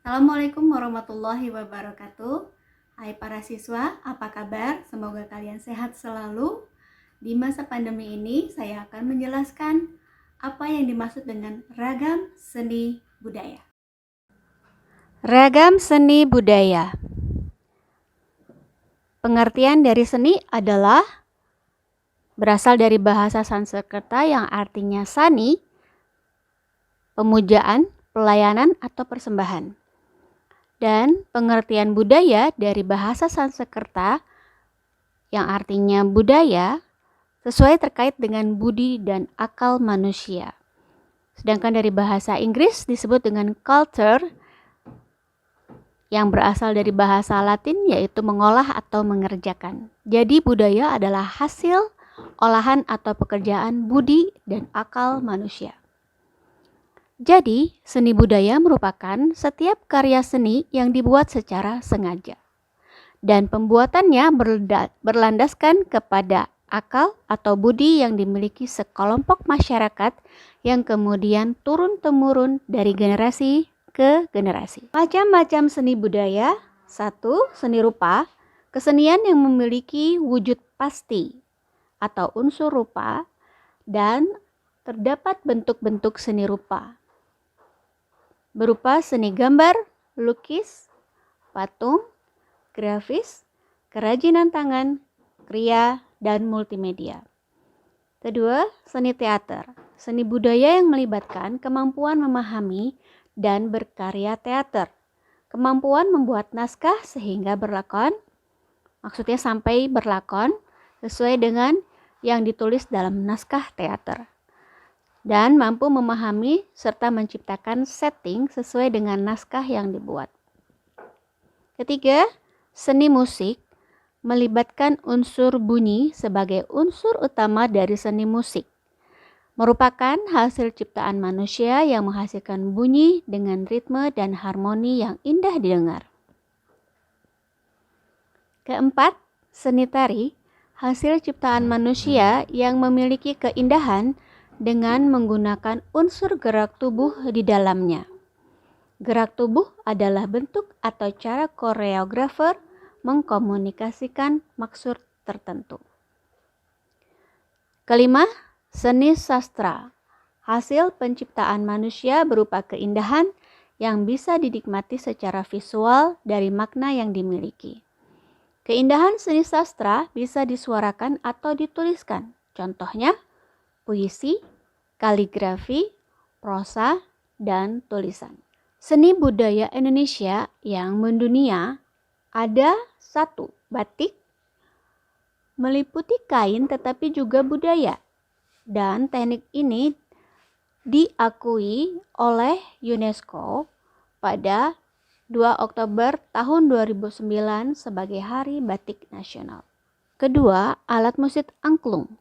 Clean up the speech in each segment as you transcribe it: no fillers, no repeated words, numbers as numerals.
Assalamualaikum warahmatullahi wabarakatuh. Hai para siswa, apa kabar? Semoga kalian sehat selalu. Di masa pandemi ini, saya akan menjelaskan apa yang dimaksud dengan ragam seni budaya. Ragam seni budaya. Pengertian dari seni adalah berasal dari bahasa Sanskerta yang artinya sani, pemujaan, pelayanan, atau persembahan. Dan pengertian budaya dari bahasa Sanskerta yang artinya budaya sesuai terkait dengan budi dan akal manusia. Sedangkan dari bahasa Inggris disebut dengan culture yang berasal dari bahasa Latin yaitu mengolah atau mengerjakan. Jadi budaya adalah hasil olahan atau pekerjaan budi dan akal manusia. Jadi, seni budaya merupakan setiap karya seni yang dibuat secara sengaja. Dan pembuatannya berlandaskan kepada akal atau budi yang dimiliki sekelompok masyarakat yang kemudian turun-temurun dari generasi ke generasi. Macam-macam seni budaya. 1. Seni rupa, kesenian yang memiliki wujud pasti atau unsur rupa dan terdapat bentuk-bentuk seni rupa berupa seni gambar, lukis, patung, grafis, kerajinan tangan, kriya, dan multimedia. Kedua, seni teater, seni budaya yang melibatkan kemampuan memahami dan berkarya teater, kemampuan membuat naskah sehingga berlakon, maksudnya sampai berlakon sesuai dengan yang ditulis dalam naskah teater, dan mampu memahami serta menciptakan setting sesuai dengan naskah yang dibuat. Ketiga, seni musik melibatkan unsur bunyi sebagai unsur utama dari seni musik. Merupakan hasil ciptaan manusia yang menghasilkan bunyi dengan ritme dan harmoni yang indah didengar. Keempat, seni tari, hasil ciptaan manusia yang memiliki keindahan dengan menggunakan unsur gerak tubuh di dalamnya. Gerak tubuh adalah bentuk atau cara koreografer mengkomunikasikan maksud tertentu. Kelima, seni sastra, hasil penciptaan manusia berupa keindahan yang bisa dinikmati secara visual dari makna yang dimiliki. Keindahan seni sastra bisa disuarakan atau dituliskan. Contohnya, puisi, kaligrafi, prosa, dan tulisan. Seni budaya Indonesia yang mendunia ada 1. Batik, meliputi kain tetapi juga budaya. Dan teknik ini diakui oleh UNESCO pada 2 Oktober tahun 2009 sebagai Hari Batik Nasional. Kedua, alat musik angklung.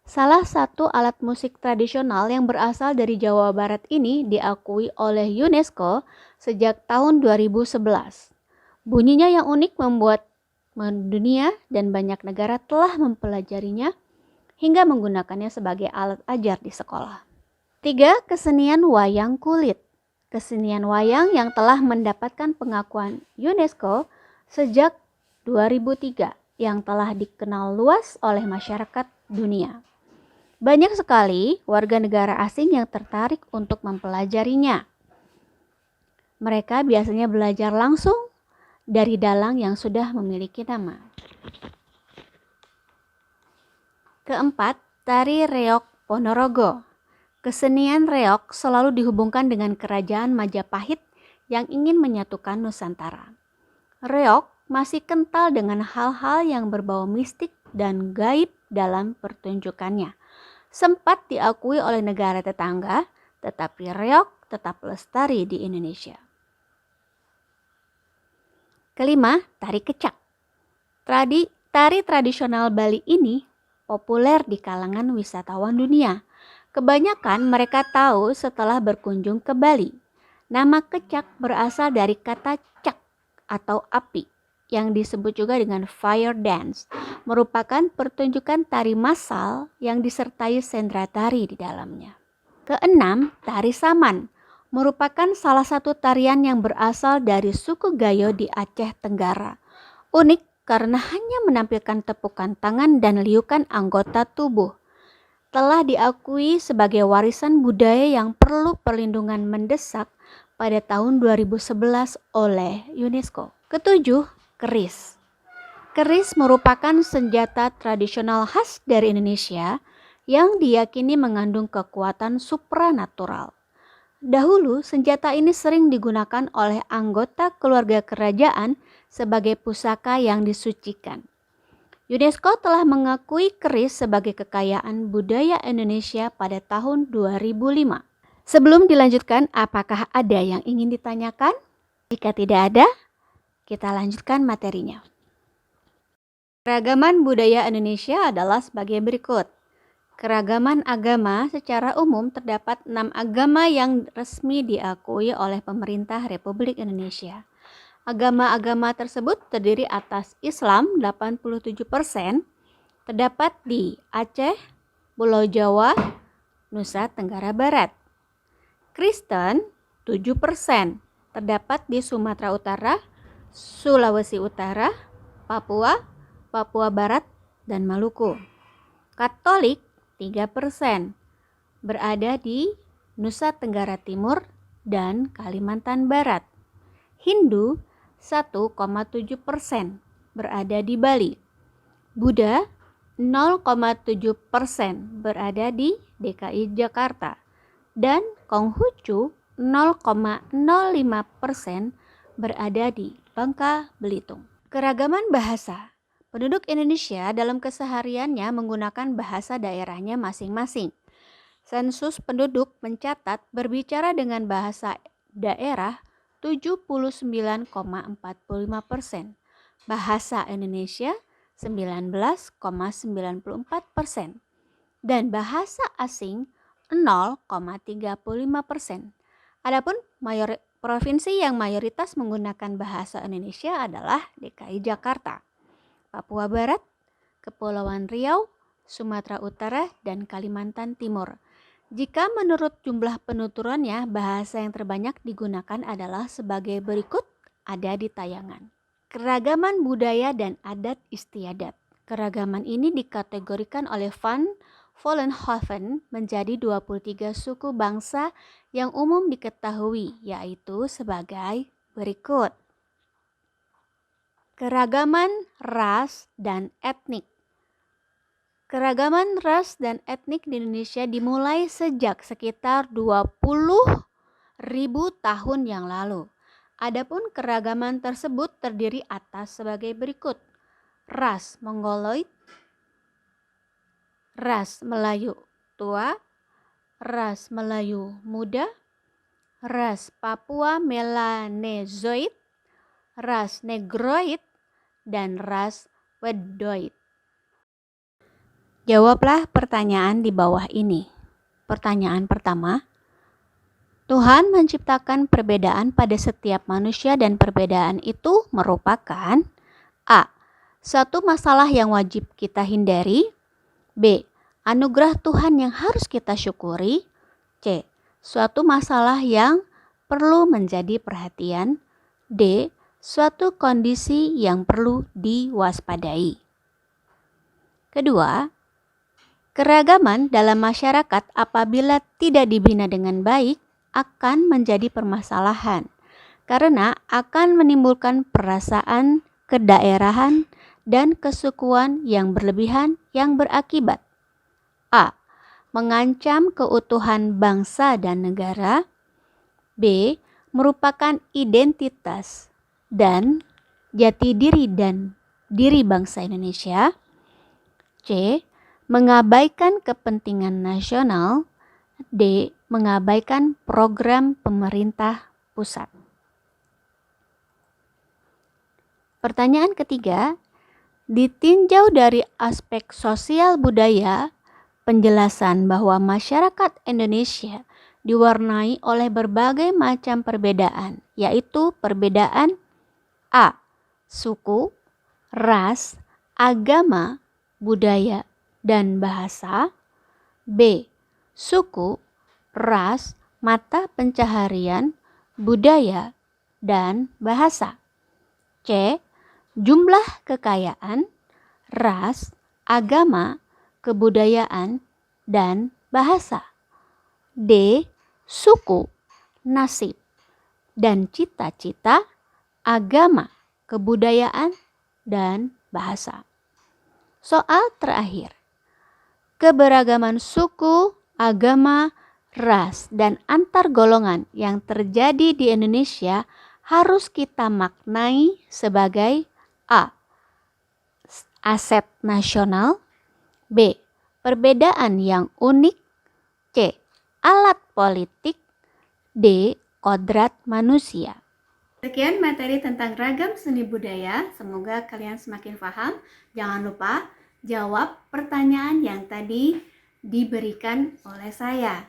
Salah satu alat musik tradisional yang berasal dari Jawa Barat ini diakui oleh UNESCO sejak tahun 2011. Bunyinya yang unik membuat mendunia dan banyak negara telah mempelajarinya hingga menggunakannya sebagai alat ajar di sekolah. 3. Kesenian wayang kulit. Kesenian wayang yang telah mendapatkan pengakuan UNESCO sejak 2003 yang telah dikenal luas oleh masyarakat dunia. Banyak sekali warga negara asing yang tertarik untuk mempelajarinya. Mereka biasanya belajar langsung dari dalang yang sudah memiliki nama. Keempat, tari reog Ponorogo. Kesenian reog selalu dihubungkan dengan kerajaan Majapahit yang ingin menyatukan Nusantara. Reog masih kental dengan hal-hal yang berbau mistik dan gaib dalam pertunjukannya. Sempat diakui oleh negara tetangga, tetapi reog tetap lestari di Indonesia. Kelima, tari kecak. Tari tradisional Bali ini populer di kalangan wisatawan dunia. Kebanyakan mereka tahu setelah berkunjung ke Bali. Nama kecak berasal dari kata cak atau api, yang disebut juga dengan fire dance, merupakan pertunjukan tari massal yang disertai sendra tari di dalamnya. Keenam, tari saman, merupakan salah satu tarian yang berasal dari suku Gayo di Aceh Tenggara. Unik karena hanya menampilkan tepukan tangan dan liukan anggota tubuh. Telah diakui sebagai warisan budaya yang perlu perlindungan mendesak pada tahun 2011 oleh UNESCO. Ketujuh, keris. Keris merupakan senjata tradisional khas dari Indonesia yang diyakini mengandung kekuatan supranatural. Dahulu, senjata ini sering digunakan oleh anggota keluarga kerajaan sebagai pusaka yang disucikan. UNESCO telah mengakui keris sebagai kekayaan budaya Indonesia pada tahun 2005. Sebelum dilanjutkan, apakah ada yang ingin ditanyakan? Jika tidak ada, kita lanjutkan materinya. Keragaman budaya Indonesia adalah sebagai berikut. Keragaman agama secara umum terdapat 6 agama yang resmi diakui oleh pemerintah Republik Indonesia. Agama-agama tersebut terdiri atas Islam 87%, terdapat di Aceh, Pulau Jawa, Nusa Tenggara Barat. Kristen 7%, terdapat di Sumatera Utara, Sulawesi Utara, Papua, Papua Barat, dan Maluku. Katolik 3%, berada di Nusa Tenggara Timur dan Kalimantan Barat. Hindu 1,7%, berada di Bali. Buddha 0,7%, berada di DKI Jakarta. Dan Konghucu 0,05%, berada di Bangka Belitung. Keragaman bahasa. Penduduk Indonesia dalam kesehariannya menggunakan bahasa daerahnya masing-masing. Sensus penduduk mencatat berbicara dengan bahasa daerah 79,45%, bahasa Indonesia 19,94%, dan bahasa asing 0,35%. Adapun provinsi yang mayoritas menggunakan bahasa Indonesia adalah DKI Jakarta, Papua Barat, Kepulauan Riau, Sumatera Utara, dan Kalimantan Timur. Jika menurut jumlah penuturannya, bahasa yang terbanyak digunakan adalah sebagai berikut, ada di tayangan. Keragaman budaya dan adat istiadat. Keragaman ini dikategorikan oleh Van Vollenhoven menjadi 23 suku bangsa yang umum diketahui, yaitu sebagai berikut. Keragaman ras dan etnik. Keragaman ras dan etnik di Indonesia dimulai sejak sekitar 20.000 tahun yang lalu. Adapun keragaman tersebut terdiri atas sebagai berikut. Ras Mongoloid, ras Melayu tua, ras Melayu muda, ras Papua Melanezoid, ras Negroid, dan ras Wedoid. Jawablah pertanyaan di bawah ini. Pertanyaan pertama, Tuhan menciptakan perbedaan pada setiap manusia dan perbedaan itu merupakan A. Suatu masalah yang wajib kita hindari, B. Anugerah Tuhan yang harus kita syukuri, C. Suatu masalah yang perlu menjadi perhatian, D. Suatu kondisi yang perlu diwaspadai. Kedua, keragaman dalam masyarakat apabila tidak dibina dengan baik akan menjadi permasalahan karena akan menimbulkan perasaan kedaerahan dan kesukuan yang berlebihan yang berakibat A. Mengancam keutuhan bangsa dan negara, B. Merupakan identitas dan jati diri dan diri bangsa Indonesia, C. Mengabaikan kepentingan nasional, D. Mengabaikan program pemerintah pusat. Pertanyaan ketiga, ditinjau dari aspek sosial budaya, penjelasan bahwa masyarakat Indonesia diwarnai oleh berbagai macam perbedaan, yaitu perbedaan A. Suku, ras, agama, budaya, dan bahasa, B. Suku, ras, mata pencaharian, budaya, dan bahasa. C. Jumlah kekayaan, ras, agama, kebudayaan, dan bahasa. D. Suku, nasib, dan cita-cita, agama, kebudayaan, dan bahasa. Soal terakhir. Keberagaman suku, agama, ras, dan antar golongan yang terjadi di Indonesia harus kita maknai sebagai A. Aset nasional, B. Perbedaan yang unik, C. Alat politik, D. Kodrat manusia. Sekian materi tentang ragam seni budaya, semoga kalian semakin paham. Jangan lupa jawab pertanyaan yang tadi diberikan oleh saya.